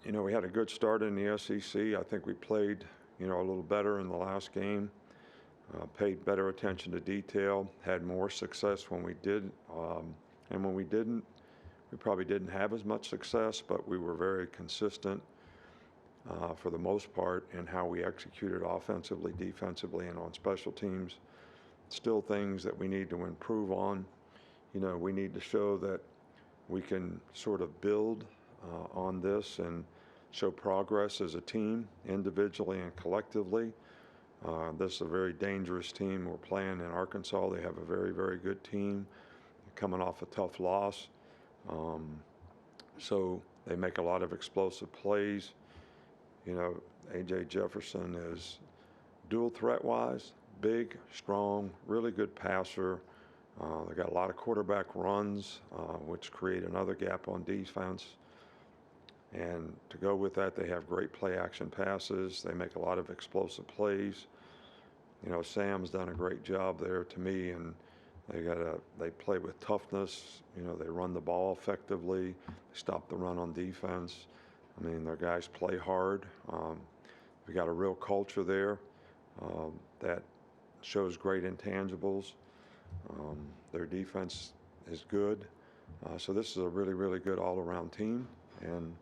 We had a good start in the SEC. I think we played, a little better in the last game, paid better attention to detail, had more success when we did. And when we didn't, we probably didn't have as much success, but we were very consistent for the most part in how we executed offensively, defensively, and on special teams. Still things that we need to improve on. We need to show that we can sort of build on this and show progress as a team, individually and collectively. This is a very dangerous team we're playing in Arkansas. They have a very, very good team coming off a tough loss. So they make a lot of explosive plays. A.J. Jefferson is dual threat-wise, big, strong, really good passer. They got a lot of quarterback runs, which create another gap on defense. And to go with that, they have great play-action passes. They make a lot of explosive plays. Sam's done a great job there to me, and they play with toughness. They run the ball effectively. They stop the run on defense. I mean, their guys play hard. We got a real culture there that shows great intangibles. Their defense is good. So this is a really, really good all-around team, and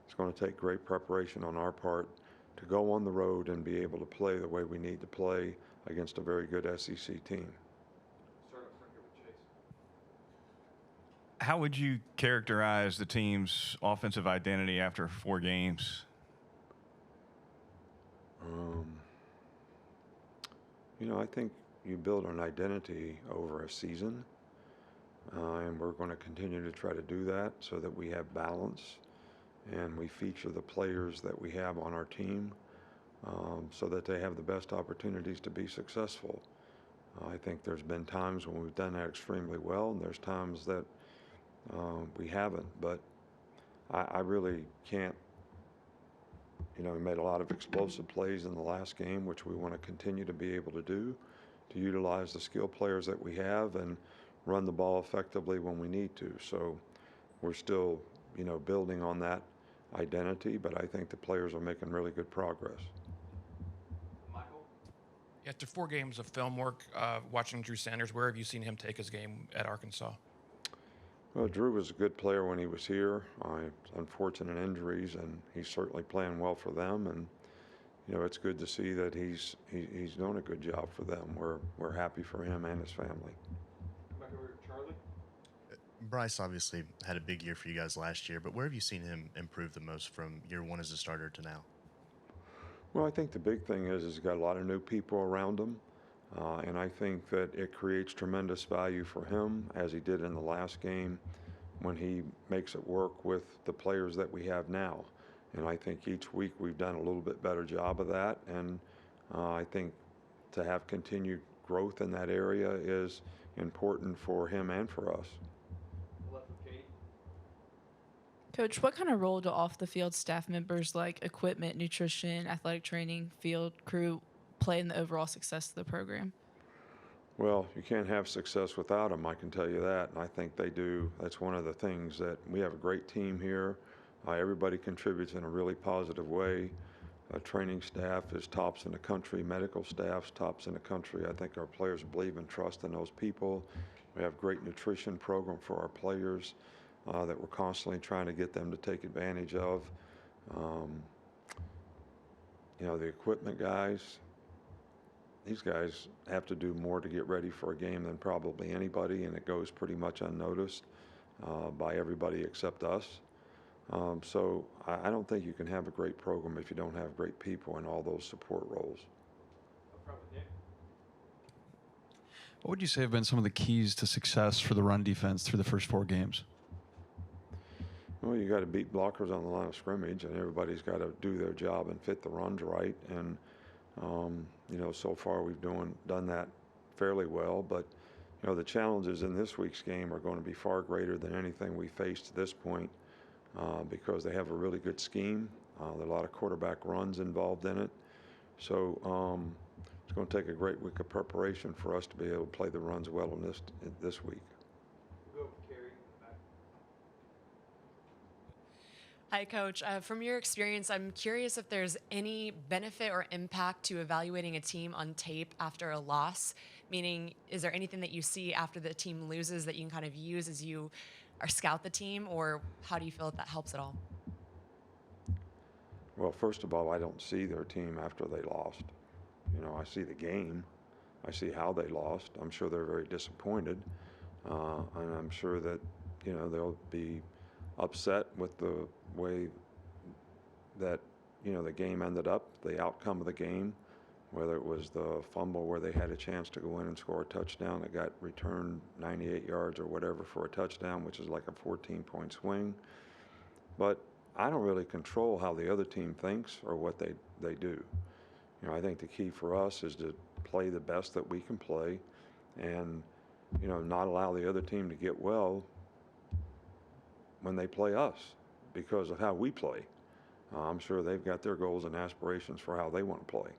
it's going to take great preparation on our part to go on the road and be able to play the way we need to play against a very good SEC team. How would you characterize the team's offensive identity after 4 games? I think you build an identity over a season, and we're going to continue to try to do that so that we have balance and we feature the players that we have on our team so that they have the best opportunities to be successful. I think there's been times when we've done that extremely well, and there's times that we haven't, but I really can't. We made a lot of explosive plays in the last game, which we want to continue to be able to do, to utilize the skill players that we have and run the ball effectively when we need to. So we're still, building on that identity, but I think the players are making really good progress. Michael? After 4 games of film work, watching Drew Sanders, where have you seen him take his game at Arkansas? Well, Drew was a good player when he was here. Unfortunate injuries, and he's certainly playing well for them. And it's good to see that he's doing a good job for them. We're happy for him and his family. Back over to Charlie. Bryce obviously had a big year for you guys last year, but where have you seen him improve the most from year 1 as a starter to now? Well, I think the big thing is he's got a lot of new people around him. And I think that it creates tremendous value for him, as he did in the last game, when he makes it work with the players that we have now. And I think each week we've done a little bit better job of that. And I think to have continued growth in that area is important for him and for us. Coach, what kind of role do off-the-field staff members like equipment, nutrition, athletic training, field crew play in the overall success of the program? Well, you can't have success without them, I can tell you that. And I think they do. That's one of the things that we have a great team here. Everybody contributes in a really positive way. Training staff is tops in the country. Medical staff's tops in the country. I think our players believe and trust in those people. We have a great nutrition program for our players that we're constantly trying to get them to take advantage of. The equipment guys, these guys have to do more to get ready for a game than probably anybody, and it goes pretty much unnoticed by everybody except us. So I don't think you can have a great program if you don't have great people in all those support roles. What would you say have been some of the keys to success for the run defense through the first 4 games? Well, you got to beat blockers on the line of scrimmage, and everybody's got to do their job and fit the runs right. And so far we've done that fairly well. But the challenges in this week's game are going to be far greater than anything we faced to this point because they have a really good scheme. There are a lot of quarterback runs involved in it. So it's going to take a great week of preparation for us to be able to play the runs well in this week. Hi, Coach. From your experience, I'm curious if there's any benefit or impact to evaluating a team on tape after a loss. Meaning, is there anything that you see after the team loses that you can kind of use as you or scout the team, or how do you feel that helps at all? Well, first of all, I don't see their team after they lost. I see the game. I see how they lost. I'm sure they're very disappointed. And I'm sure that, they'll be upset with the way that, the game ended up, the outcome of the game, whether it was the fumble where they had a chance to go in and score a touchdown that got returned 98 yards or whatever for a touchdown, which is like a 14-point swing. But I don't really control how the other team thinks or what they do. I think the key for us is to play the best that we can play and, not allow the other team to get well when they play us because of how we play. I'm sure they've got their goals and aspirations for how they want to play.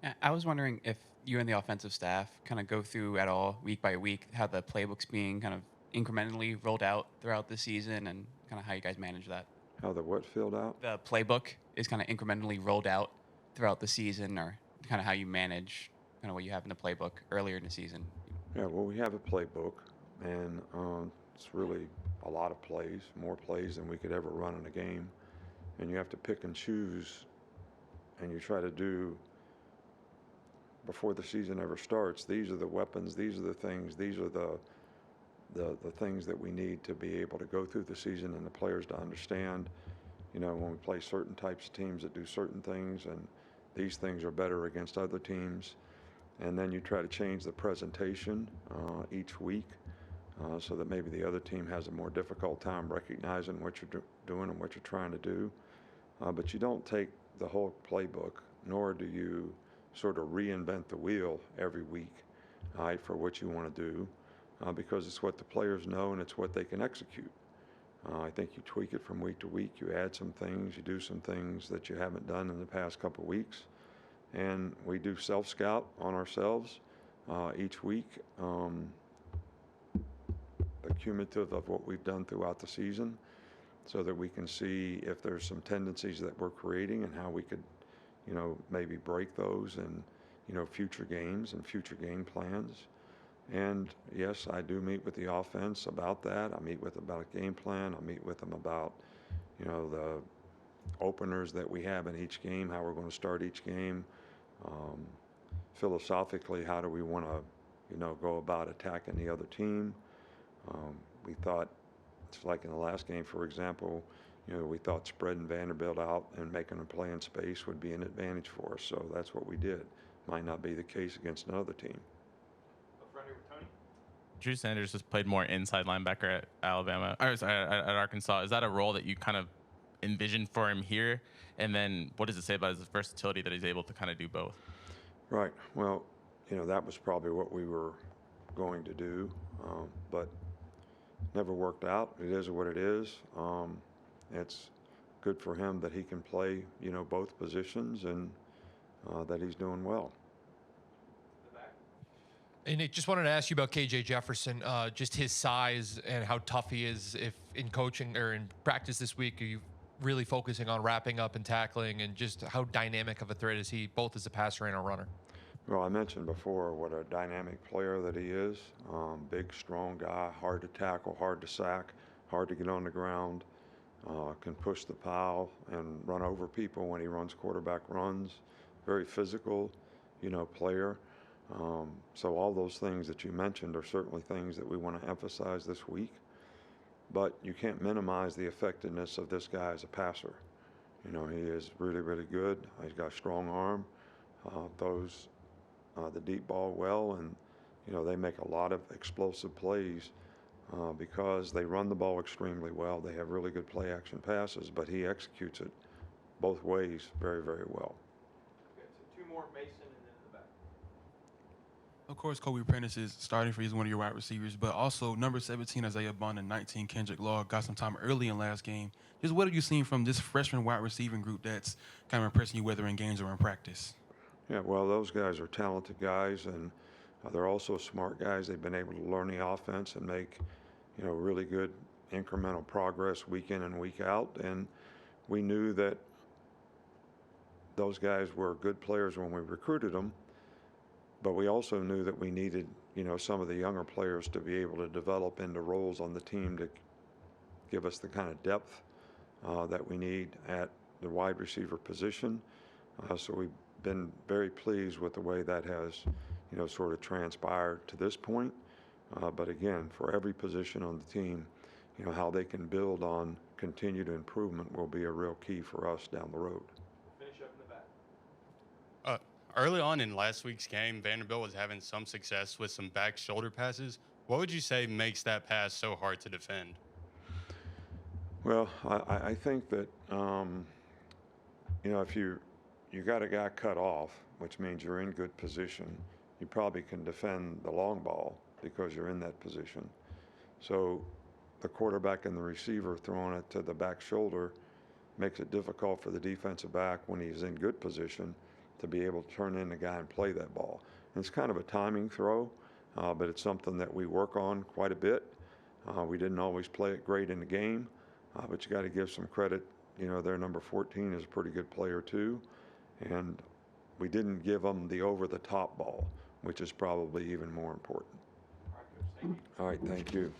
Yeah, I was wondering if you and the offensive staff kind of go through at all week by week how the playbook's being kind of incrementally rolled out throughout the season and kind of how you guys manage that. How the what filled out? The playbook is kind of incrementally rolled out throughout the season, or kind of how you manage kind of what you have in the playbook earlier in the season. Yeah, well, we have a playbook, and it's really a lot of plays, more plays than we could ever run in a game. And you have to pick and choose, and you try to do before the season ever starts. These are the weapons, these are the things, these are the things that we need to be able to go through the season and the players to understand, when we play certain types of teams that do certain things, and these things are better against other teams. And then you try to change the presentation each week so that maybe the other team has a more difficult time recognizing what you're doing and what you're trying to do. But you don't take the whole playbook, nor do you sort of reinvent the wheel every week for what you want to do. Because it's what the players know and it's what they can execute. I think you tweak it from week to week. You add some things, you do some things that you haven't done in the past couple of weeks. And we do self-scout on ourselves each week, the cumulative of what we've done throughout the season, so that we can see if there's some tendencies that we're creating and how we could, maybe break those in, future games and future game plans. And yes, I do meet with the offense about that. I meet with them about a game plan. I meet with them about, the openers that we have in each game, how we're going to start each game. Philosophically, how do we want to, go about attacking the other team? We thought, it's like in the last game, for example, we thought spreading Vanderbilt out and making them play in space would be an advantage for us. So that's what we did. Might not be the case against another team. Drew Sanders has played more inside linebacker at at Arkansas. Is that a role that you kind of envisioned for him here? And then what does it say about his versatility that he's able to kind of do both? Right. Well, that was probably what we were going to do, but never worked out. It is what it is. It's good for him that he can play, both positions, and that he's doing well. And Nick, just wanted to ask you about KJ Jefferson, just his size and how tough he is. If in coaching or in practice this week, are you really focusing on wrapping up and tackling, and just how dynamic of a threat is he, both as a passer and a runner? Well, I mentioned before what a dynamic player that he is. Big, strong guy, hard to tackle, hard to sack, hard to get on the ground, can push the pile and run over people when he runs quarterback runs. Very physical, player. So all those things that you mentioned are certainly things that we want to emphasize this week. But you can't minimize the effectiveness of this guy as a passer. He is really, really good. He's got a strong arm, throws the deep ball well, and, they make a lot of explosive plays because they run the ball extremely well. They have really good play action passes, but he executes it both ways very, very well. Okay, so two more, Mason, and then in the back. Of course, Kobe Prentice is starting for. He's one of your wide receivers, but also number 17, Isaiah Bond, and 19, Kendrick Law, got some time early in last game. Just what have you seen from this freshman wide receiving group that's kind of impressing you, whether in games or in practice? Yeah, well, those guys are talented guys, and they're also smart guys. They've been able to learn the offense and make, really good incremental progress week in and week out, and we knew that those guys were good players when we recruited them, but we also knew that we needed, some of the younger players to be able to develop into roles on the team to give us the kind of depth that we need at the wide receiver position. So we've been very pleased with the way that has, sort of transpired to this point. But again, for every position on the team, how they can build on continued improvement will be a real key for us down the road. Finish up in the back. Early on in last week's game, Vanderbilt was having some success with some back shoulder passes. What would you say makes that pass so hard to defend? Well, I think that, if you got a guy cut off, which means you're in good position, you probably can defend the long ball because you're in that position. So the quarterback and the receiver throwing it to the back shoulder makes it difficult for the defensive back when he's in good position to be able to turn in the guy and play that ball. And it's kind of a timing throw, but it's something that we work on quite a bit. We didn't always play it great in the game, but you got to give some credit. Their number 14 is a pretty good player too. And we didn't give them the over-the-top ball, which is probably even more important. All right, Coach. Thank you. All right, thank you.